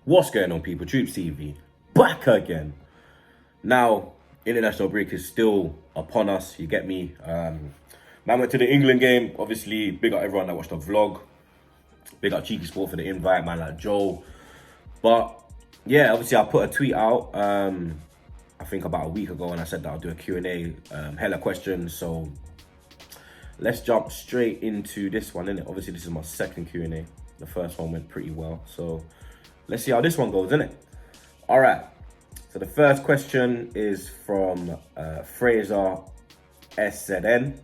What's going on, people? TroopzTV back again. Now, international break is still upon us. You get me? Man went to the England game. Obviously, big up everyone that watched the vlog. Big up Cheeky Sport for the invite, man, like Joe. But yeah, obviously, I put a tweet out. I think about a week ago, and I said that I'll do a Q&A, hella questions. So let's jump straight into this one, innit? Obviously, this is my second Q&A. The first one went pretty well, so let's see how this one goes, innit? All right. So the first question is from Fraser SZN,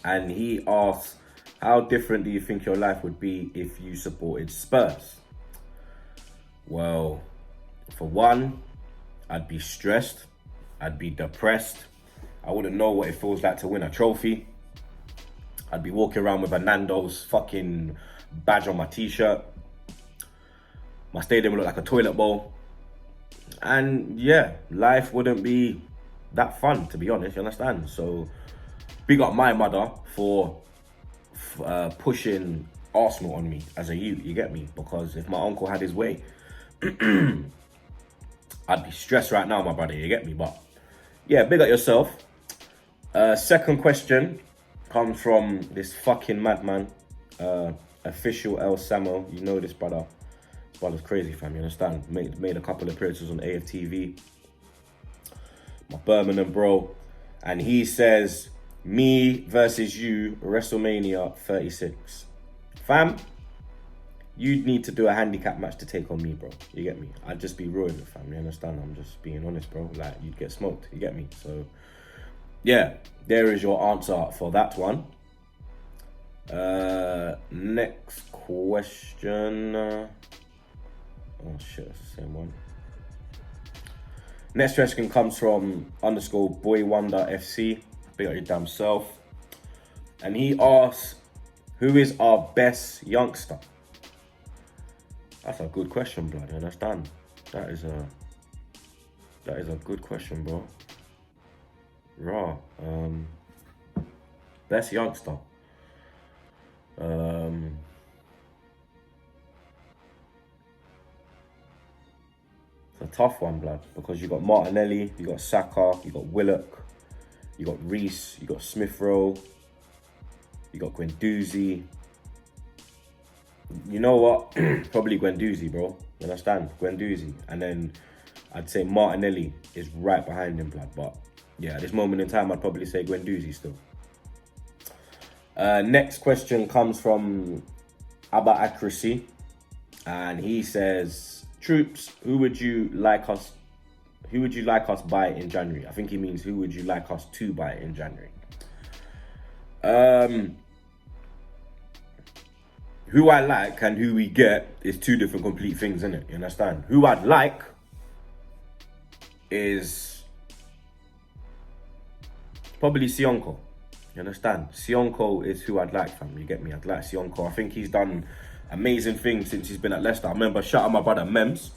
and he asks, how different do you think your life would be if you supported Spurs? Well, for one, I'd be stressed. I'd be depressed. I wouldn't know what it feels like to win a trophy. I'd be walking around with a Nando's fucking badge on my t-shirt. My stadium would look like a toilet bowl. And yeah, life wouldn't be that fun, to be honest, you understand? So big up my mother for pushing Arsenal on me as a youth, you get me? Because if my uncle had his way, I'd be stressed right now, my brother, you get me? But yeah, big up yourself. Second question comes from this fucking madman, official El Samo. You know this brother. This brother's crazy, fam, you understand? Made a couple of appearances on A.F.C. My Birmingham bro. And he says, me versus you, WrestleMania 36. Fam, you'd need to do a handicap match to take on me, bro. You get me? I'd just be ruined, fam. You understand? I'm just being honest, bro. Like, you'd get smoked. You get me? So, yeah, there is your answer for that one. Next question. Oh, shit, that's the same one. Next question comes from _boywonder_FC. Big up your damn self. And he asks, who is our best youngster? That's a good question, blood. You understand? That is a good question, bro. Raw. Best youngster. It's a tough one, blood, because you got Martinelli, you got Saka, you got Willock, you got Reese, you got Smith Rowe, you got Guendouzi. You know what? Probably Guendouzi, bro. You understand? Guendouzi. And then I'd say Martinelli is right behind him, blood. But yeah, at this moment in time, I'd probably say Guendouzi still. Next question comes from Abba Accuracy. And he says, Troopz, who would you like us buy in January? I think he means who would you like us to buy in January? Who I like and who we get is two different complete things, innit? You understand? Who I'd like is probably Sionko. You understand? Sionko is who I'd like, fam. You get me? I'd like Sionko. I think he's done amazing things since he's been at Leicester. I remember, shout out my brother Mems.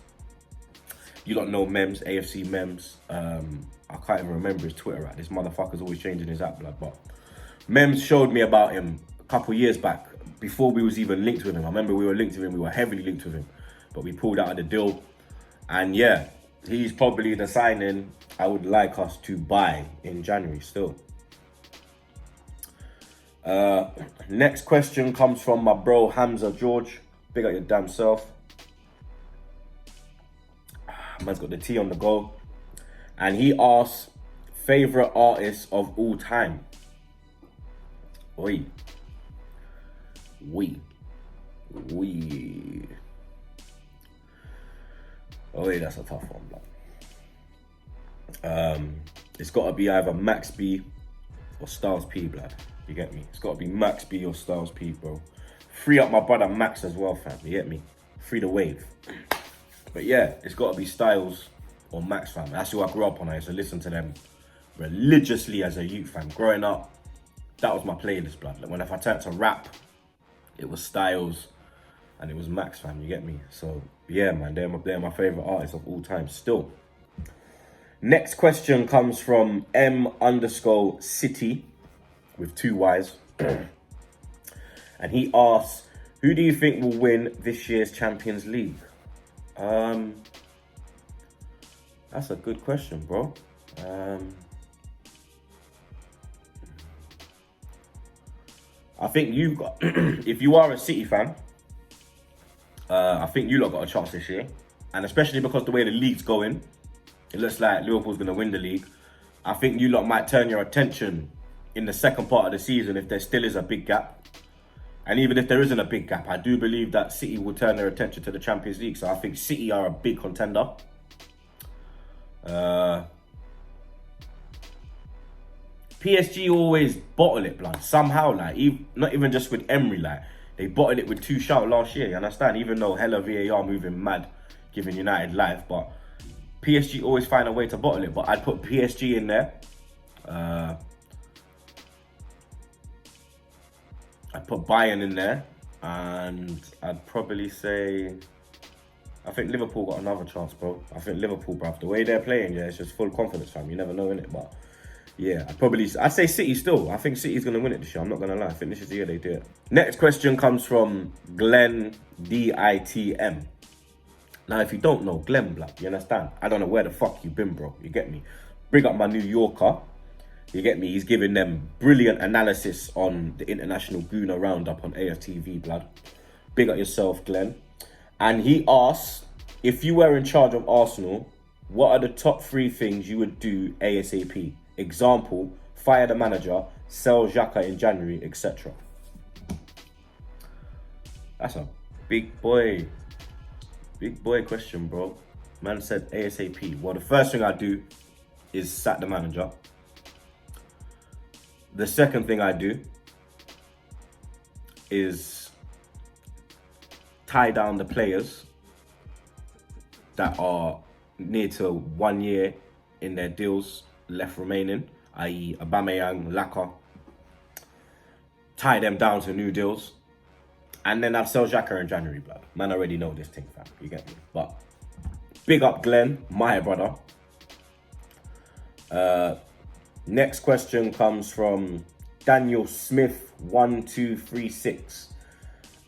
You don't know Mems, A.F.C. Mems. I can't even remember his Twitter, right? This motherfucker's always changing his app, blood. But Mems showed me about him a couple years back, before we was even linked with him. I remember we were linked with him, we were heavily linked with him, but we pulled out of the deal. And yeah, he's probably the signing I would like us to buy in January still. Next question comes from my bro Hamza George. Big up your damn self. Man's got the T on the go. And he asks, favorite artist of all time. Oi. Oh, yeah, that's a tough one, blood. It's got to be either Max B or Styles P, blood. You get me? It's got to be Max B or Styles P, bro. Free up my brother Max as well, fam. You get me? Free the wave. But yeah, it's got to be Styles or Max, fam. That's who I grew up on. I used to listen to them religiously as a youth, fam. Growing up, that was my playlist, blood. Like, when if I turned to rap, it was Styles and it was Max, fam, you get me? So yeah, man, they're my favorite artists of all time still. Next question comes from M_City with 2 Ys. And he asks, who do you think will win this year's Champions League? That's a good question, bro. I think you got, if you are a City fan, I think you lot got a chance this year. And especially because the way the league's going, it looks like Liverpool's going to win the league. I think you lot might turn your attention in the second part of the season if there still is a big gap. And even if there isn't a big gap, I do believe that City will turn their attention to the Champions League. So I think City are a big contender. PSG always bottle it, blood. Somehow, like, not even just with Emery, like, they bottled it with 2 shout last year, you understand? Even though hella VAR moving mad, giving United life, but PSG always find a way to bottle it. But I'd put PSG in there. I'd put Bayern in there. And I'd probably say, I think Liverpool got another chance, bro. I think Liverpool, bruv, the way they're playing, yeah, it's just full confidence, fam. You never know, innit? But yeah, I'd say City still. I think City's going to win it this year. I'm not going to lie. I think this is the year they do it. Next question comes from Glen Di TM. Now, if you don't know Glen, blood, you understand? I don't know where the fuck you been, bro. You get me? Bring up my New Yorker. You get me? He's giving them brilliant analysis on the International Gooner Roundup on A.F.C, blood. Big up yourself, Glen. And he asks, if you were in charge of Arsenal, what are the top 3 things you would do ASAP? Example, fire the manager, sell Xhaka in January, etc. That's a big boy question, bro. Man said ASAP. Well, the first thing I do is sack the manager. The second thing I do is tie down the players that are near to 1 year in their deals left remaining, i.e. Aubameyang, Laka. Tie them down to new deals. And then I'll sell Xhaka in January, blood. Man already know this thing, fam. You get me? But big up Glenn, my brother. Next question comes from Daniel Smith 1236.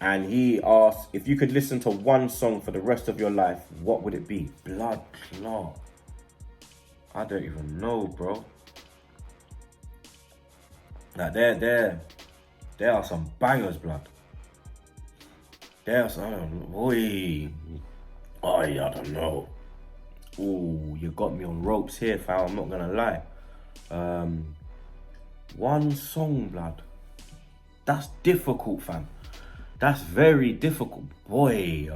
And he asks, if you could listen to one song for the rest of your life, what would it be? Blood clot. I don't even know, bro. Like, there are some bangers, blood. There's, I don't know, boy. Oh, yeah, I don't know. Ooh, you got me on ropes here, fam. I'm not gonna lie. One song, blood. That's difficult, fam. That's very difficult, boy.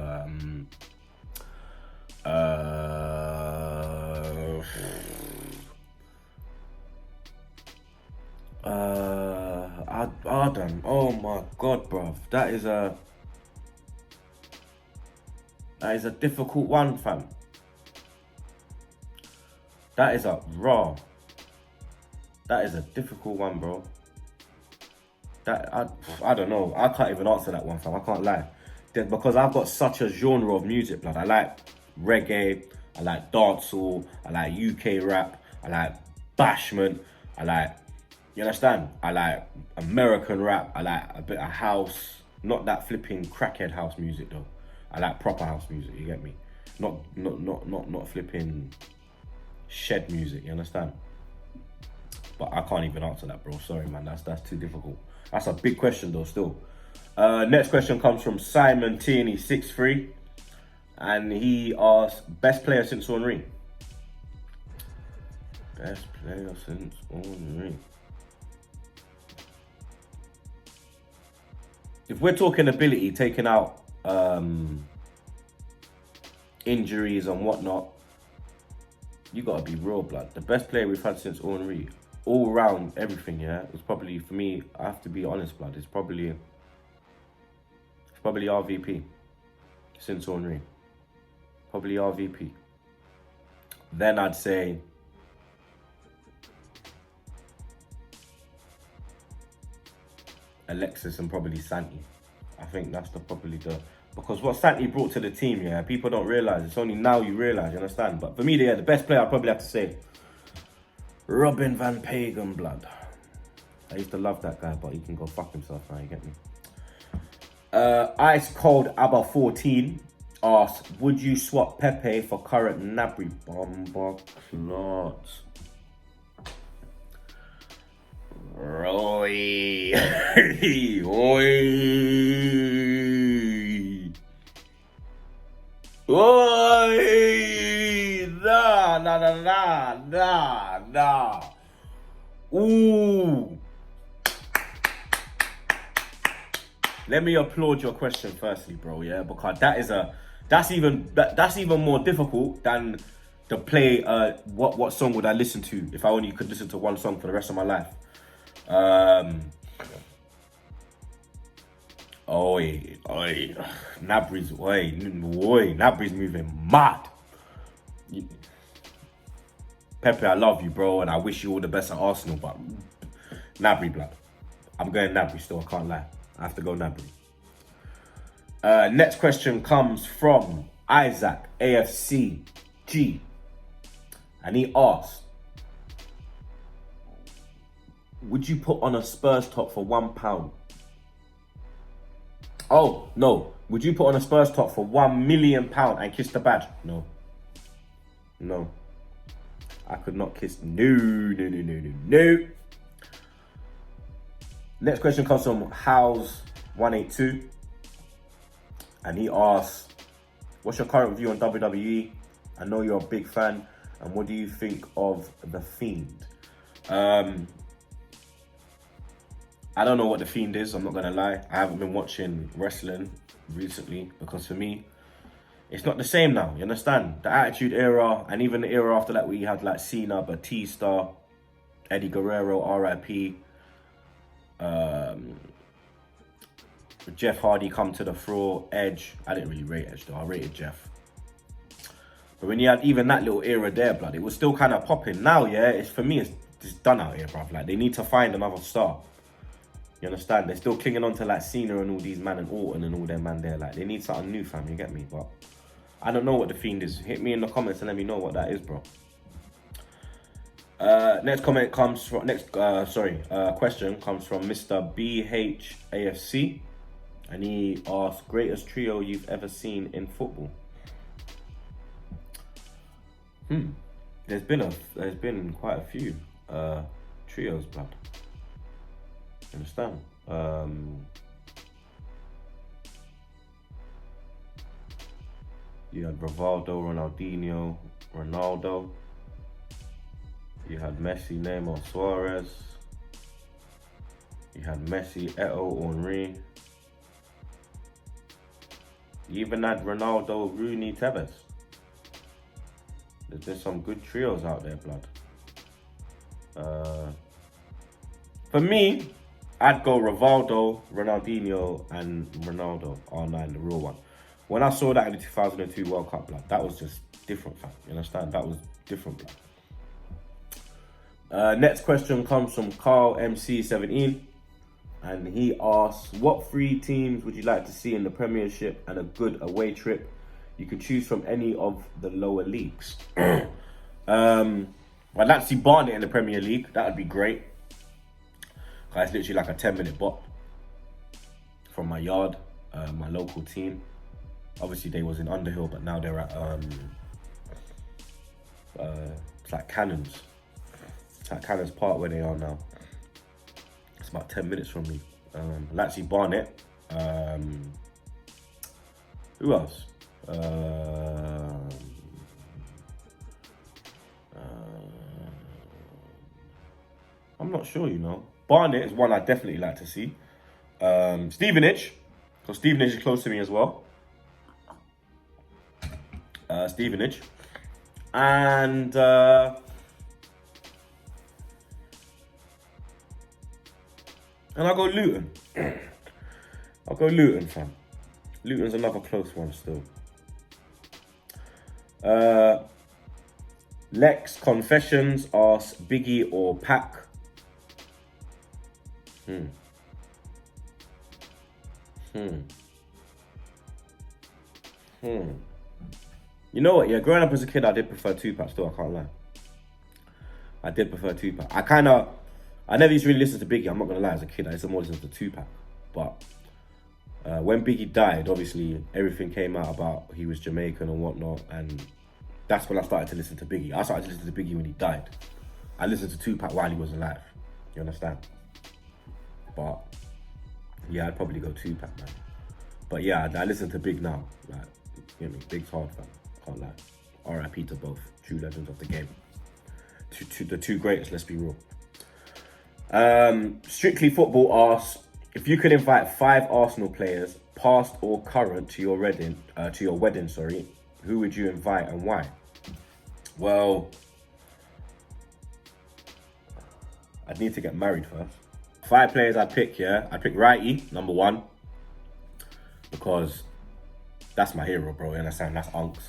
I don't. Oh my God, bruv. That is a difficult one, fam. That is a raw. That is a difficult one, bro. I don't know. I can't even answer that one, fam. I can't lie. Because I've got such a genre of music, blood. I like reggae. I like dancehall. I like UK rap. I like bashment. I like, you understand? I like American rap. I like a bit of house. Not that flipping crackhead house music though. I like proper house music. You get me? Not flipping shed music. You understand? But I can't even answer that, bro. Sorry, man. That's too difficult. That's a big question though. Still. Next question comes from Simon Tierney 63, and he asks, best player since Henry. Best player since Henry. If we're talking ability, taking out injuries and whatnot, you gotta be real, blood. The best player we've had since Henry, all round everything, yeah, it's probably, for me, I have to be honest, blood. It's probably RVP since Henry. Probably RVP. Then I'd say Alexis and probably Santi. I think that's because what Santi brought to the team, yeah, people don't realise. It's only now you realise, you understand? But for me, yeah, the best player I'd probably have to say Robin van Pagan, blood. I used to love that guy, but he can go fuck himself now, you get me? Ice Cold ABBA 14 asks, would you swap Pepe for current Nabry bomber clots? Roy. Oi. Oi. Nah. Ooh. Let me applaud your question firstly, bro, yeah? Because that's even more difficult than to play what song would I listen to if I only could listen to one song for the rest of my life. Nabry's moving mad. Pepe, I love you, bro, and I wish you all the best at Arsenal, but Nabry, blood. I'm going Nabry still, I can't lie. I have to go Nabry. Next question comes from Isaac, A.F.C. G. And he asks, would you put on a Spurs top for £1? Oh, no. Would you put on a Spurs top for £1 million and kiss the badge? No. I could not kiss. No. Next question comes from House182. And he asks, what's your current view on WWE? I know you're a big fan. And what do you think of The Fiend? I don't know what The Fiend is, I'm not going to lie. I haven't been watching wrestling recently because for me, it's not the same now, you understand? The Attitude Era and even the era after that, we had like Cena, Batista, Eddie Guerrero, R.I.P. Jeff Hardy come to the floor, Edge. I didn't really rate Edge though, I rated Jeff. But when you had even that little era there, blood, it was still kind of popping. Now, yeah, it's for me, it's just done out here, bruv. Like, they need to find another star. You understand? They're still clinging on to like Cena and all these man and Orton and all them man there. Like, they need something new, fam, you get me? But I don't know what The Fiend is. Hit me in the comments and let me know what that is, bro. Next comment comes from, question comes from Mr. BHAFC. And he asks, greatest trio you've ever seen in football? There's been quite a few trios, blood. You understand? You had Rivaldo, Ronaldinho, Ronaldo. You had Messi, Neymar, Suarez. You had Messi, Eto'o, Henry. You even had Ronaldo, Rooney, Tevez. There's been some good trios out there, blood. For me, I'd go Rivaldo, Ronaldinho, and Ronaldo, R9, the real one. When I saw that in the 2002 World Cup, blood, that was just different, fam. You understand? That was different, blood. Next question comes from Carl MC17. And he asks, what 3 teams would you like to see in the Premiership and a good away trip? You can choose from any of the lower leagues. I'd like to see Barnet in the Premier League. That would be great. It's literally like a 10-minute bop from my yard, my local team. Obviously, they was in Underhill, but now they're at it's like Cannons. It's like Cannons Park where they are now. It's about 10 minutes from me. I'd like to see Barnet. Who else? I'm not sure, you know. Barnet is one I'd definitely like to see. Stevenage, because Stevenage is close to me as well. Stevenage. And I'll go Luton. I'll go Luton, fam. Luton's another close one still. Lex Confessions asks Biggie or Pac. You know what? Yeah, growing up as a kid, I did prefer Tupac still, I can't lie. I did prefer Tupac. I never used to really listen to Biggie, I'm not gonna lie, as a kid. I used to more listen to Tupac. But When Biggie died, obviously everything came out about he was Jamaican and whatnot, and that's when I started to listen to Biggie. I started to listen to Biggie when he died. I listened to Tupac while he was alive. You understand? But yeah, I'd probably go Tupac, man. But yeah, I listen to Big now. Like, you know me, Big's hard, fam. Can't lie. R.I.P. to both true legends of the game. The two greatest. Let's be real. Strictly Football asks, if you could invite 5 Arsenal players, past or current, to your wedding, who would you invite and why? Well, I'd need to get married first. 5 players I'd pick, yeah. I'd pick Righty, number 1, because that's my hero, bro. You understand? That's Unks.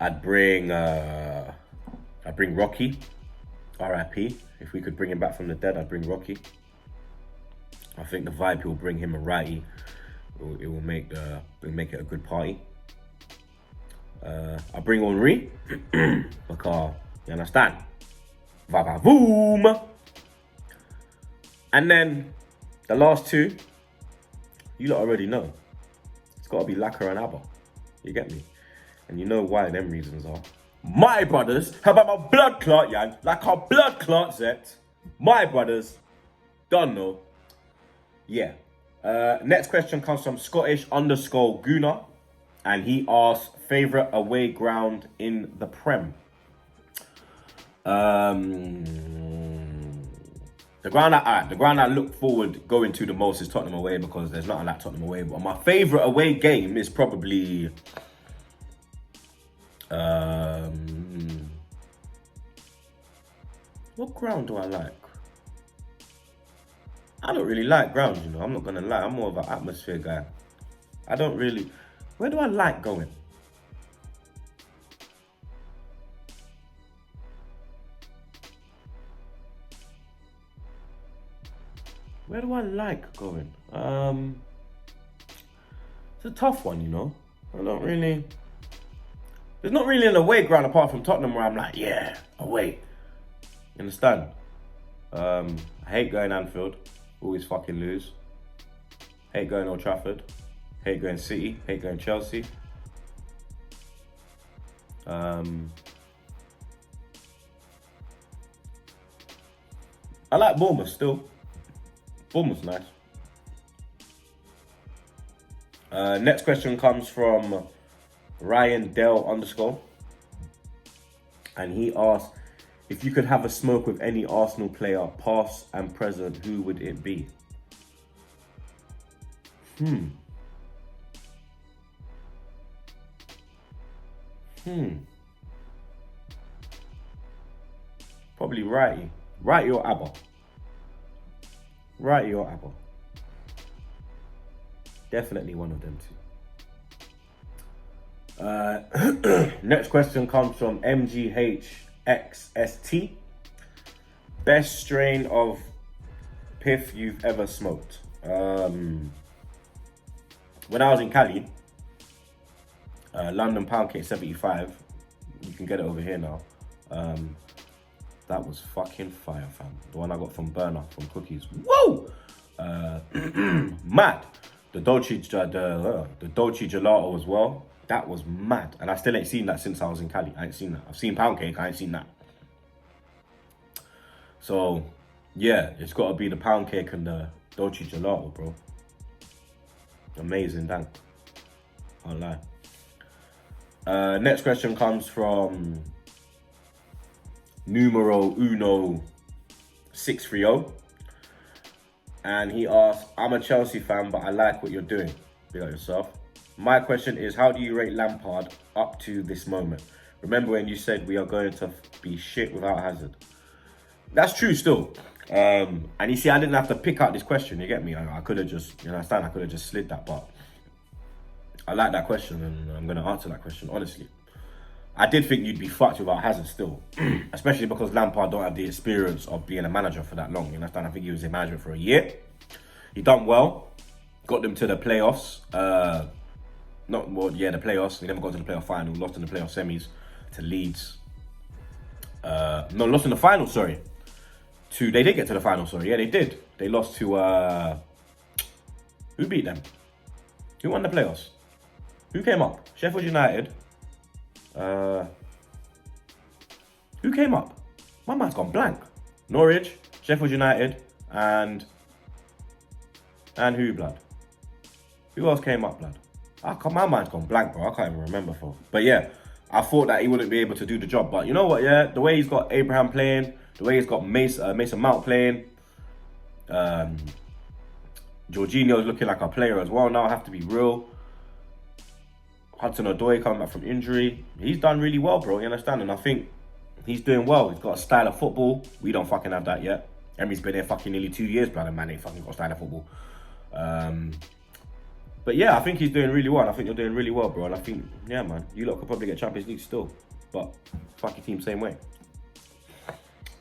I'd bring Rocky, R.I.P. If we could bring him back from the dead, I'd bring Rocky. I think the vibe he'll bring, him and Righty, it will make it a good party. I'll bring Henri because you understand. Va-va-voom. And then the last 2, you lot already know. It's got to be Laka and Abba. You get me? And you know why them reasons are. My brothers, how about my blood clot, Yang? Like our blood clot, Zet. My brothers, don't know. Yeah. Next question comes from Scottish_Guna. And he asks, favourite away ground in the Prem? The ground I look forward going to the most is Tottenham away, because there's nothing like Tottenham away. But my favourite away game is probably what ground do I like? I don't really like grounds, you know. I'm not gonna lie. I'm more of an atmosphere guy. I don't really. Where do I like going? Where do I like going? It's a tough one, you know. I don't really. There's not really an away ground apart from Tottenham where I'm like, yeah, away. You understand? I hate going Anfield. Always fucking lose. Hate going Old Trafford. Hate going City. Hate going Chelsea. I like Bournemouth still. Bournemouth's nice. Next question comes from Ryan Dell_. And he asks, if you could have a smoke with any Arsenal player, past and present, who would it be? Probably Righty. Righty or Abba. Righty or Abba. Definitely one of them two. Next question comes from MGHXST. Best strain of PIP you've ever smoked? When I was in Cali, London Pound Cake 75, you can get it over here now. That was fucking fire, fam. The one I got from Burner, from Cookies. Whoa! Mad. The Dolce Gelato as well. That was mad. And I still ain't seen that since I was in Cali. I ain't seen that. I've seen Pound Cake, I ain't seen that. So, yeah, it's got to be the Pound Cake and the Dolce Gelato, bro. Amazing, damn. Can't lie. Next question comes from numero uno 630. And he asks, I'm a Chelsea fan, but I like what you're doing. Be like yourself. My question is, how do you rate Lampard up to this moment? Remember when you said we are going to be shit without Hazard? That's true still. And you see, I didn't have to pick out this question, you get me? I could have just, you understand, I could have just slid that, but I like that question and I'm going to answer that question, honestly. I did think you'd be fucked without Hazard still, especially because Lampard don't have the experience of being a manager for that long, you understand? I think he was in management for a year. He done well, got them to the playoffs. The playoffs. They never got to the playoff final, lost in the playoff semis to Leeds. Lost in the final, sorry, They did get to the final, sorry. Yeah, they did. They lost to, who beat them? Who won the playoffs? Who came up? Sheffield United. Who came up? My mind's gone blank. Norwich, Sheffield United, and who, blood? Who else came up, blood? My mind's gone blank, bro. I can't even remember, for. But yeah, I thought that he wouldn't be able to do the job. But you know what, yeah? The way he's got Abraham playing, the way he's got Mason Mount playing, Jorginho's looking like a player as well now, I have to be real. Hudson-Odoi coming back from injury. He's done really well, bro, you understand? And I think he's doing well. He's got a style of football. We don't fucking have that yet. Emery's been here fucking nearly 2 years, blood, and man ain't fucking got a style of football. But yeah, I think he's doing really well. And I think you're doing really well, bro. And I think, yeah, man, you lot could probably get Champions League still. But fuck your team same way.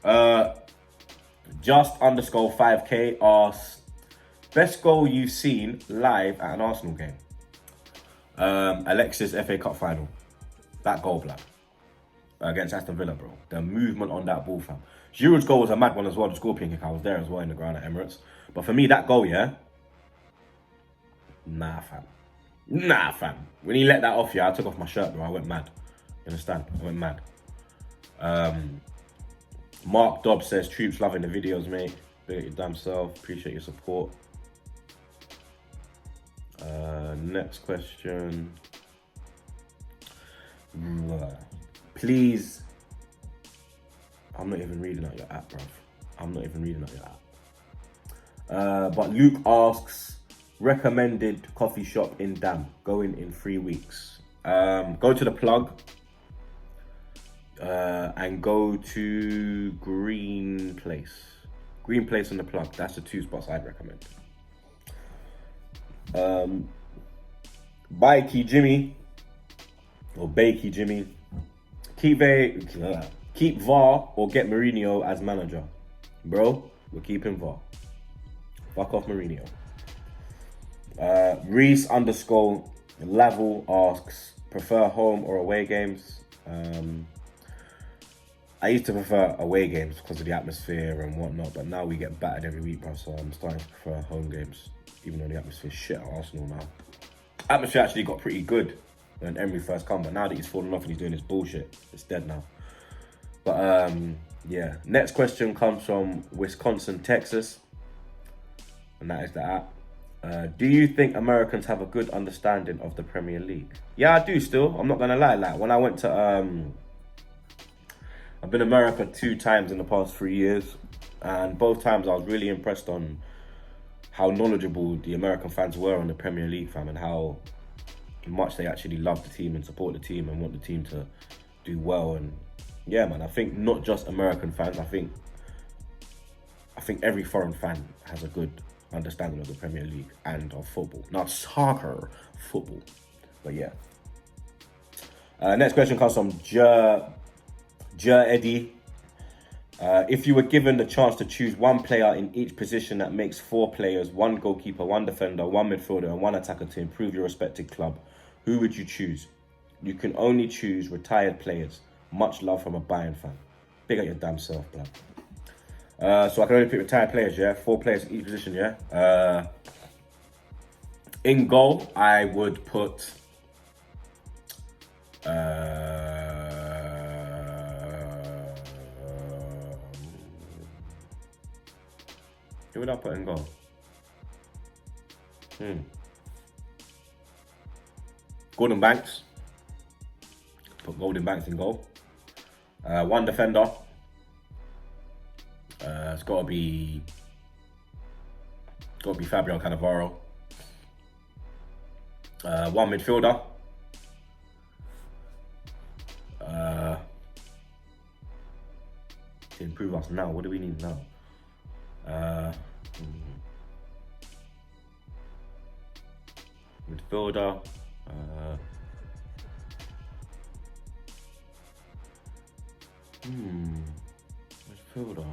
Just_5K asks, best goal you've seen live at an Arsenal game? Alexis FA Cup final. That goal, blood. Against Aston Villa, bro. The movement on that ball, fam. Giroud's goal was a mad one as well. The scorpion kick, I was there as well in the ground at Emirates. But for me, that goal, yeah. Nah, fam. When he let that off, yeah, I took off my shirt, bro. I went mad. You understand? I went mad. Mark Dobbs says, Troopz loving the videos, mate. Big at your damn self. Appreciate your support. Next question. Please. I'm not even reading out your app, bro. I'm not even reading out your app. But Luke asks, recommended coffee shop in Dam, going in 3 weeks. Go to the plug. And go to Green Place. Green Place and the plug. That's the 2 spots I'd recommend. Bikey Jimmy or Bakey Jimmy. Keep VAR or get Mourinho as manager. Bro, we're keeping VAR. Fuck off Mourinho. Reese_Lavel asks, prefer home or away games? I used to prefer away games because of the atmosphere and whatnot, but now we get battered every week, bro, so I'm starting to prefer home games, even though the atmosphere's shit at Arsenal now. Atmosphere actually got pretty good when Emery first come, but now that he's fallen off and he's doing his bullshit, it's dead now. But yeah, next question comes from Wisconsin, Texas, and that is the app. Do you think Americans have a good understanding of the Premier League? Yeah, I do still. I'm not gonna lie. Like when I went to I've been to America 2 times in the past 3 years, and both times I was really impressed on how knowledgeable the American fans were on the Premier League, fam, and how much they actually love the team and support the team and want the team to do well. And yeah, man, I think not just American fans, I think every foreign fan has a good understanding of the Premier League and of football. Not soccer, football. But yeah. Next question comes from Eddie. If you were given the chance to choose one player in each position that makes 4 players, 1 goalkeeper, 1 defender, 1 midfielder, and 1 attacker to improve your respective club, who would you choose? You can only choose retired players. Much love from a Bayern fan. Big at your damn self, blood. So I can only pick retired players, yeah? 4 players in each position, yeah? In goal, I would put... who would I put in goal? Gordon Banks. Put Gordon Banks in goal. 1 defender. It's got to be Fabio Cannavaro. 1 midfielder. To improve us now. What do we need now? Midfielder. Midfielder.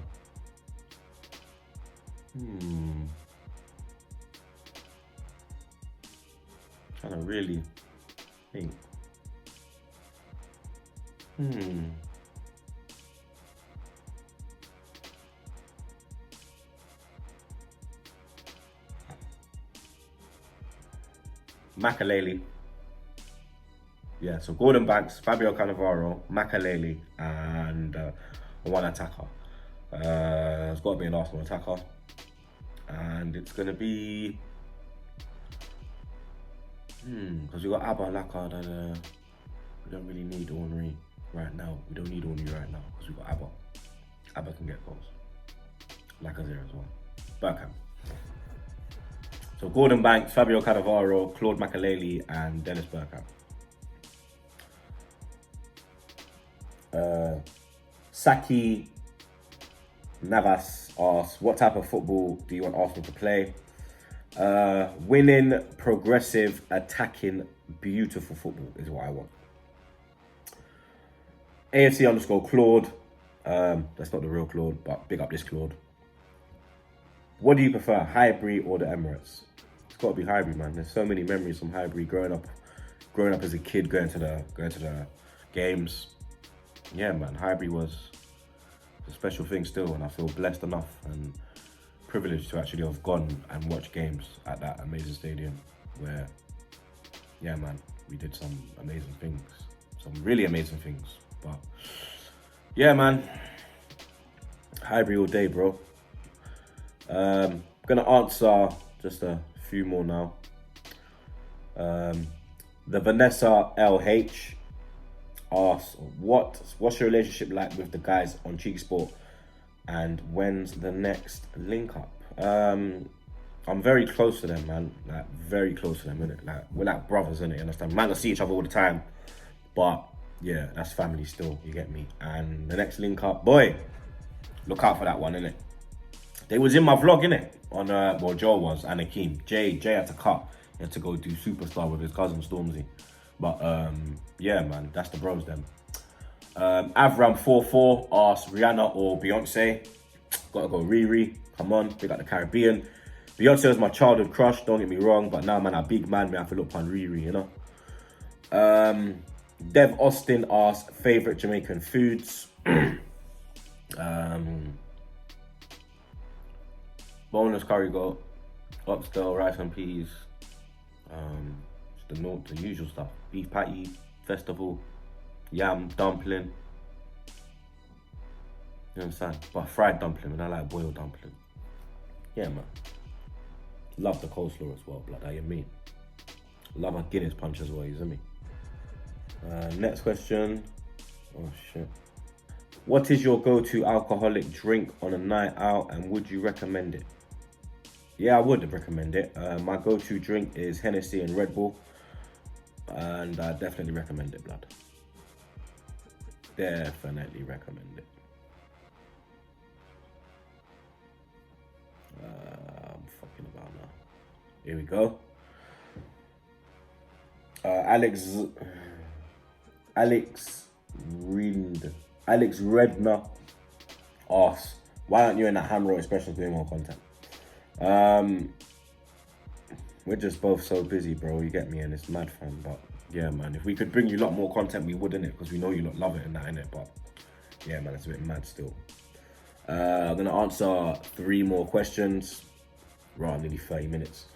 Trying to really think. Makalele. Yeah, so Gordon Banks, Fabio Cannavaro, Makalele, and one attacker. It's got to be an Arsenal attacker. And it's going to be... because we got Abba, Lampard, and we don't really need Henry right now. We don't need Henry right now because we got Abba. Abba can get goals. Lacazette as well. Bergkamp. So Gordon Banks, Fabio Cannavaro, Claude Makalele, and Dennis Bergkamp. Saki Navas asks, what type of football do you want Arsenal to play? Winning, progressive, attacking, beautiful football is what I want. A.F.C _ Claude. That's not the real Claude, but big up this Claude. What do you prefer, Highbury or the Emirates? It's got to be Highbury, man. There's so many memories from Highbury growing up as a kid, going to the games. Yeah, man, Highbury was a special thing still, and I feel blessed enough and privileged to actually have gone and watched games at that amazing stadium where, yeah, man, we did some amazing things, some really amazing things. But yeah, man, Highbury all day, bro. Gonna answer just a few more now. The Vanessa LH asks, what's your relationship like with the guys on Cheeky Sport, and when's the next link up? I'm very close to them, man. Like, very close to them, innit? Like, we're like brothers, innit? You understand? Might not see each other all the time, but yeah, that's family still, you get me? And the next link up, boy, look out for that one, innit? They was in my vlog, innit? On, well, Joel was, and Akeem. Jay had to cut. He had to go do Superstar with his cousin Stormzy. But, yeah, man, that's the bros, them. Avram44 asks, Rihanna or Beyonce? Gotta go Riri. Come on, big up the Caribbean. Beyonce was my childhood crush, don't get me wrong. But now, man, a big man, me have to look on Riri, you know? Dev Austin asks, favourite Jamaican foods? Boneless curry goat, oxtail, rice and peas, the usual stuff. Beef patty, festival, yam, dumpling. You understand? But fried dumpling, and I like boiled dumpling. Yeah, man. Love the coleslaw as well, blood, how you mean? Love a Guinness punch as well, you see me? Next question. Oh, shit. What is your go-to alcoholic drink on a night out, and would you recommend it? Yeah, I would recommend it. My go-to drink is Hennessy and Red Bull, and I definitely recommend it, blood. Definitely recommend it. I'm fucking about now. Here we go. Alex Redner asks, why aren't you in that Hamro Expressions doing more content? We're just both so busy, bro. You get me, and it's mad, fam. But yeah, man, if we could bring you a lot more content, we would, innit? Because we know you lot love it and that, innit? But yeah, man, it's a bit mad still. I'm gonna answer 3 more questions. Right, nearly 30 minutes.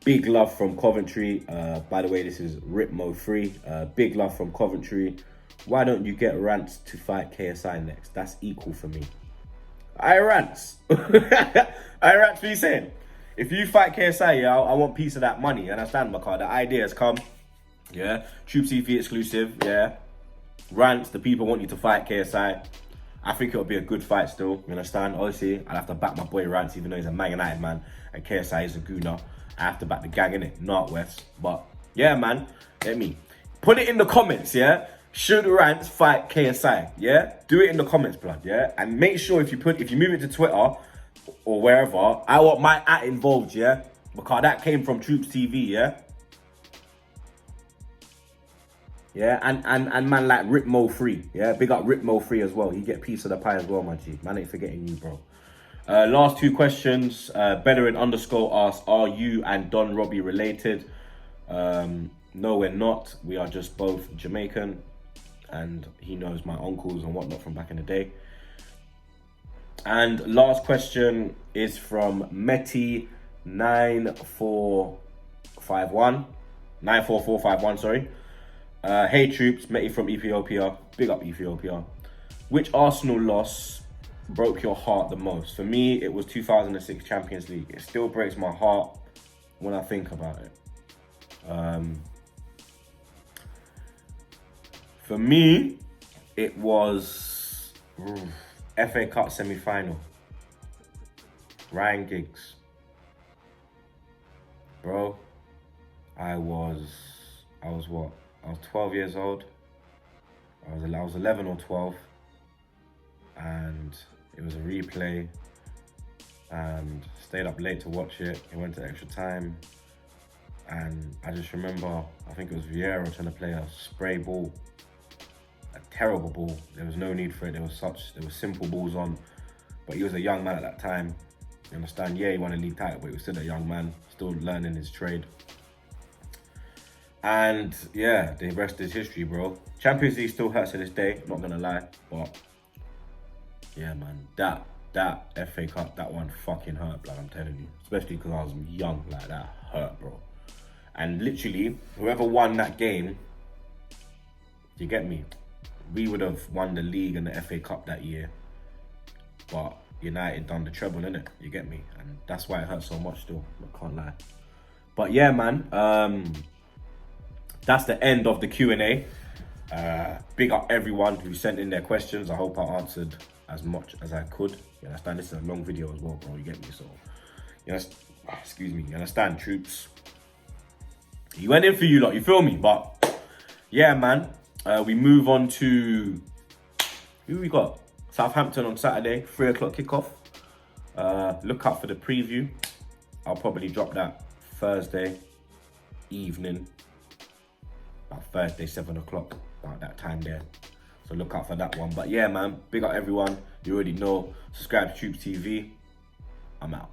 Big love from Coventry. By the way, this is Ripmo free. Big love from Coventry. Why don't you get Rants to fight KSI next? That's equal for me. I Rants. I Rants, what you saying? If you fight KSI, yeah, I want piece of that money. You understand, my car? The idea has come. Yeah. TroopzTV exclusive. Yeah. Rants, the people want you to fight KSI. I think it'll be a good fight still. You understand? Obviously, I'll have to back my boy Rants, even though he's a Man United man and KSI is a gooner. I have to back the gang, innit? Not West. But yeah, man. Let me put it in the comments, yeah? Should Rants fight KSI? Yeah? Do it in the comments, blood, yeah? And make sure if you move it to Twitter or wherever, I want my @ involved, yeah? Because that came from TroopzTV, yeah? Yeah, and man like Ripmo free, yeah? Big up Ripmo free as well. You get a piece of the pie as well, my G. Man ain't forgetting you, bro. Last 2 questions. Bellerin _ asks, are you and Don Robbie related? No, we're not. We are just both Jamaican. And he knows my uncles and whatnot from back in the day. And last question is from Meti945. 94451, 94451, sorry. Hey Troopz, met you from Ethiopia. Big up Ethiopia. Which Arsenal loss broke your heart the most? For me, it was 2006 Champions League. It still breaks my heart when I think about it. For me, it was FA Cup semi-final. Ryan Giggs. Bro, I was what? I was 12 years old. I was 11 or 12. And it was a replay. And stayed up late to watch it. It went to extra time. And I just remember, I think it was Vieira trying to play a spray ball. A terrible ball. There was no need for it. There were simple balls on. But he was a young man at that time. You understand? Yeah, he won a league title, but he was still a young man, still learning his trade. And yeah, the rest is history, bro. Champions League still hurts to this day, not gonna lie. But yeah, man, that FA Cup, that one fucking hurt, like I'm telling you. Especially because I was young, like that hurt, bro. And literally, whoever won that game, you get me? We would have won the league and the FA Cup that year. But United done the treble, innit? You get me? And that's why it hurts so much still, I can't lie. But yeah, man, that's the end of the Q&A. Big up everyone who sent in their questions. I hope I answered as much as I could. You understand? This is a long video as well, bro, you get me? So, excuse me, you understand, Troopz? He went in for you lot, you feel me? But yeah, man, we move on to, who we got? Southampton on Saturday, 3 o'clock kickoff. Look out for the preview. I'll probably drop that Thursday evening, about Thursday, 7 o'clock, about that time there. So look out for that one. But yeah, man, big up everyone. You already know. Subscribe to TroopzTV. I'm out.